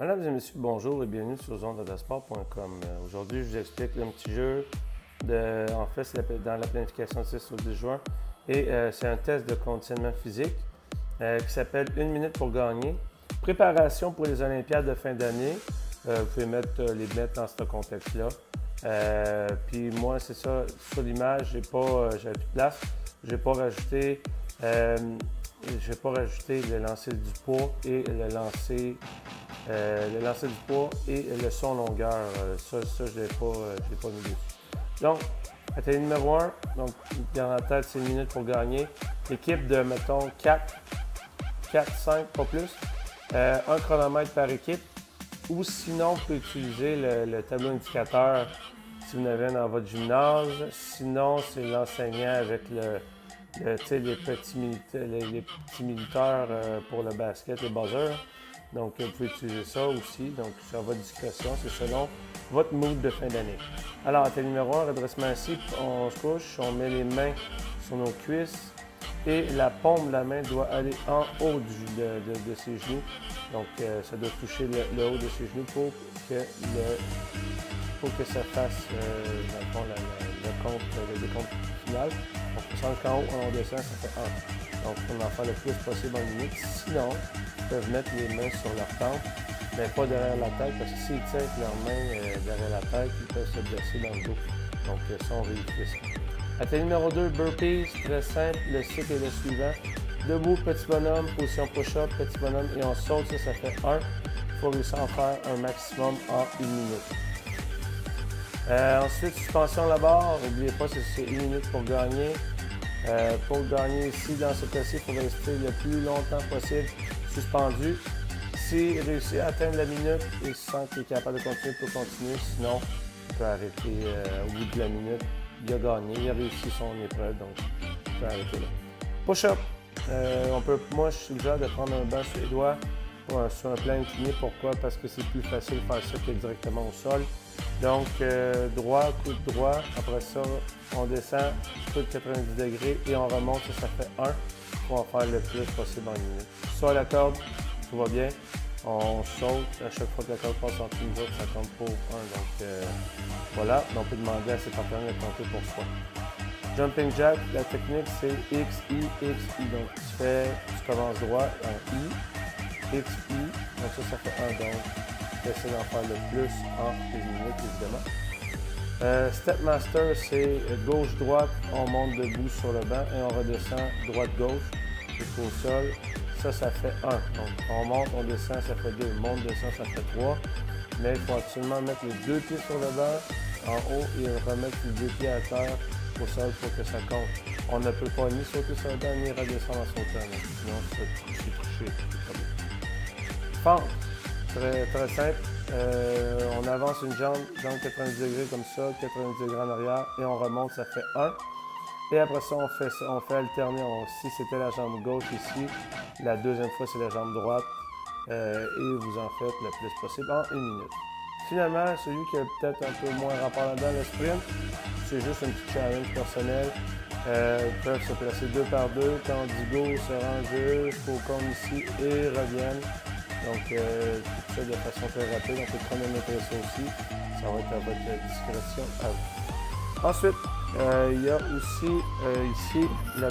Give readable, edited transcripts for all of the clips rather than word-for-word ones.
Mesdames et messieurs, bonjour et bienvenue sur zonedadasport.com. Aujourd'hui, je vous explique un petit jeu. En fait, c'est dans la planification 6 au 10 juin. Et c'est un test de conditionnement physique qui s'appelle 1 minute pour gagner. Préparation pour les Olympiades de fin d'année. Vous pouvez les mettre dans ce contexte-là. Puis moi, c'est ça, sur l'image, j'avais plus de place. Je n'ai pas rajouté le lancer du poids et le lancer du poids et le son longueur. Ça je ne l'ai pas mis dessus. Donc, atelier numéro 1, donc dans la tête, c'est 1 minute pour gagner. Équipe de, mettons, 4, 5, pas plus. Un chronomètre par équipe. Ou sinon, vous pouvez utiliser le tableau indicateur si vous en avez dans votre gymnase. Sinon, c'est l'enseignant avec les petits militaires pour le basket, les buzzers. Donc, vous pouvez utiliser ça aussi. Donc, c'est à votre discrétion. C'est selon votre mood de fin d'année. Alors, atelier numéro 1, redressement assis. On se couche, on met les mains sur nos cuisses et la paume de la main doit aller en haut de ses genoux. Donc, ça doit toucher le haut de ses genoux pour que ça fasse, dans le fond, le décompte final. Donc, on sent qu'en haut, on descend, ça fait 1. Donc, on en fait le plus possible en minute. Sinon, ils peuvent mettre les mains sur leur tempe, mais pas derrière la tête, parce que s'ils tirent avec leurs mains derrière la tête, ils peuvent se blesser dans le dos. Donc, ça, on vérifie ça. Atelier numéro 2, burpees, très simple. Le cycle est le suivant. Debout, petit bonhomme, position push-up, petit bonhomme, et on saute, ça fait 1. Il faut réussir à en faire un maximum en 1 minute. Ensuite, suspension à la barre. N'oubliez pas, c'est 1 minute pour gagner. Pour gagner ici, dans ce cas-ci, il faut rester le plus longtemps possible suspendu. S'il réussit à atteindre la minute et sent qu'il est capable de continuer, il peut continuer. Sinon, il peut arrêter au bout de la minute. Il a gagné, il a réussi son épreuve, donc il peut arrêter là. Push-up. Moi, je suggère de prendre un banc sur les doigts sur un plan incliné. Pourquoi? Parce que c'est plus facile de faire ça que directement au sol. Donc, droit, coude droit. Après ça, on descend, coude 90 degrés et on remonte. Ça fait 1. On va faire le plus possible en une minute. Sur la corde, tout va bien. On saute. À chaque fois que la corde passe entre nous autres, ça compte pour 1. Donc, voilà. On peut demander à ses partenaires de compter pour soi. Jumping jack, la technique, c'est X, I, X, I. Donc, tu commences droit en I, X, I. Donc, ça fait 1. Donc, essayer d'en faire le plus en 1 minute, évidemment. Step Master, c'est gauche-droite, on monte debout sur le banc et on redescend droite-gauche jusqu'au sol. Ça fait 1. Donc, on monte, on descend, ça fait 2. Monte, descend, ça fait 3. Mais il faut absolument mettre les 2 pieds sur le banc en haut et remettre les 2 pieds à terre au sol pour que ça compte. On ne peut pas ni sauter sur le banc ni redescendre en sautant. Sinon, c'est touché. Fente. Très simple. On avance une jambe 90 degrés comme ça, 90 degrés en arrière et on remonte, ça fait 1. Et après ça, on fait alterner. Si c'était la jambe gauche ici, la deuxième fois, c'est la jambe droite. Et vous en faites le plus possible en 1 minute. Finalement, celui qui a peut-être un peu moins rapport là-dedans, le sprint, c'est juste un petit challenge personnel. Ils peuvent se placer 2 par 2. Quand on dit go, se rangent jusqu'au compte ici et reviennent. Donc, tout ça de façon très rapide. On peut chronométrer ça aussi. Ça va être à votre discrétion à vous. Ensuite, il y a aussi ici, il y en a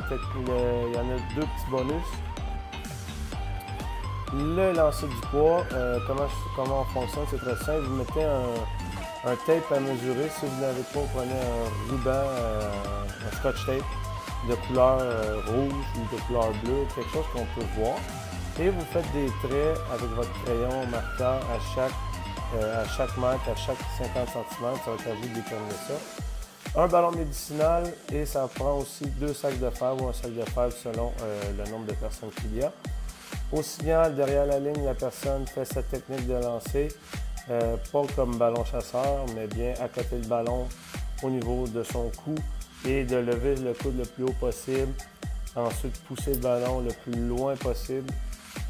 2 petits bonus. Le lancer du poids, comment on fonctionne, c'est très simple. Vous mettez un tape à mesurer. Si vous n'avez pas, vous prenez un ruban, un scotch tape de couleur rouge ou de couleur bleue, quelque chose qu'on peut voir. Et vous faites des traits avec votre crayon marqueur à chaque mètre, à chaque 50 cm. Ça va être à vous de déterminer ça. Un ballon médicinal et ça prend aussi 2 sacs de fèves ou un sac de fèves selon le nombre de personnes qu'il y a. Au signal, derrière la ligne, la personne fait sa technique de lancer, pas comme ballon chasseur, mais bien à côté du ballon au niveau de son cou et de lever le coude le plus haut possible. Ensuite, pousser le ballon le plus loin possible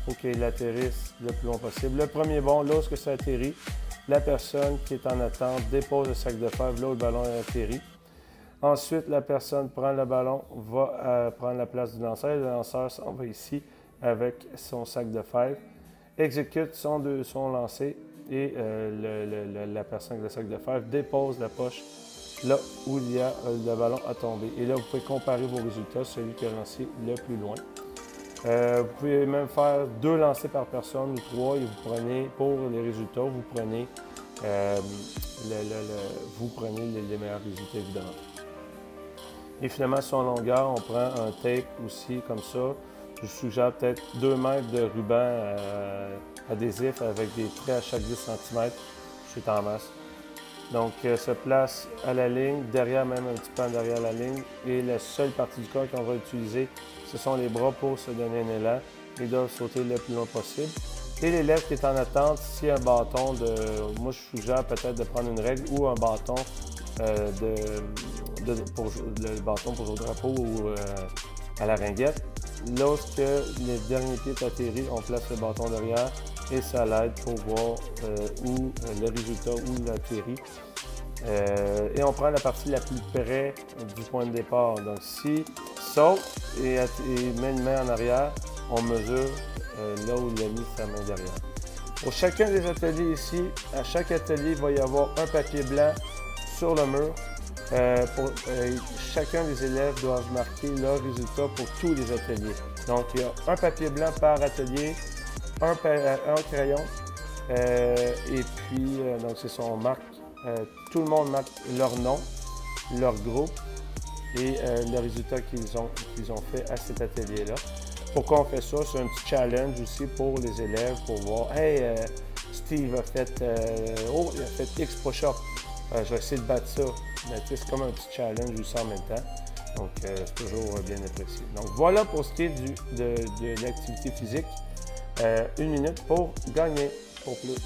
pour qu'il atterrisse le plus loin possible. Le premier bond, lorsque ça atterrit, la personne qui est en attente dépose le sac de fèves là où le ballon est atterri. Ensuite, la personne prend le ballon, va prendre la place du lanceur. Le lanceur s'en va ici avec son sac de fèves. exécute son lancer et la personne avec le sac de fer dépose la poche là où il y a le ballon à tomber. Et là, vous pouvez comparer vos résultats, celui qui a lancé le plus loin. Vous pouvez même faire 2 lancers par personne ou 3 et vous prenez, pour les résultats, vous prenez, les meilleurs résultats évidemment. Et finalement, sur la longueur, on prend un tape aussi comme ça. Je vous suggère peut-être 2 mètres de ruban adhésif avec des traits à chaque 10 cm. C'est en masse. Donc, se place à la ligne, derrière même un petit peu en derrière la ligne. Et la seule partie du corps qu'on va utiliser, ce sont les bras pour se donner un élan. Ils doivent sauter le plus loin possible. Et l'élève qui est en attente, si un bâton moi je suggère peut-être de prendre une règle ou un bâton pour le bâton pour le drapeau ou à la ringuette. Lorsque les derniers pieds atterrissent, on place le bâton derrière et ça l'aide pour voir où le résultat, où il atterrit. Et on prend la partie la plus près du point de départ. Donc, si saute et met une main en arrière, on mesure là où il a mis sa main derrière. Pour chacun des ateliers ici, à chaque atelier, il va y avoir un papier blanc sur le mur. Chacun des élèves doivent marquer leurs résultats pour tous les ateliers. Donc, il y a un papier blanc par atelier, un crayon, et puis, donc c'est ça, on marque, tout le monde marque leur nom, leur groupe et le résultat qu'ils ont fait à cet atelier-là. Pourquoi on fait ça? C'est un petit challenge aussi pour les élèves pour voir, hey, Steve a fait, il a fait X push-up. Je vais essayer de battre ça. C'est comme un petit challenge aussi en même temps. Donc, c'est toujours bien apprécié. Donc, voilà pour ce qui est de l'activité physique. 1 minute pour gagner, pour plus.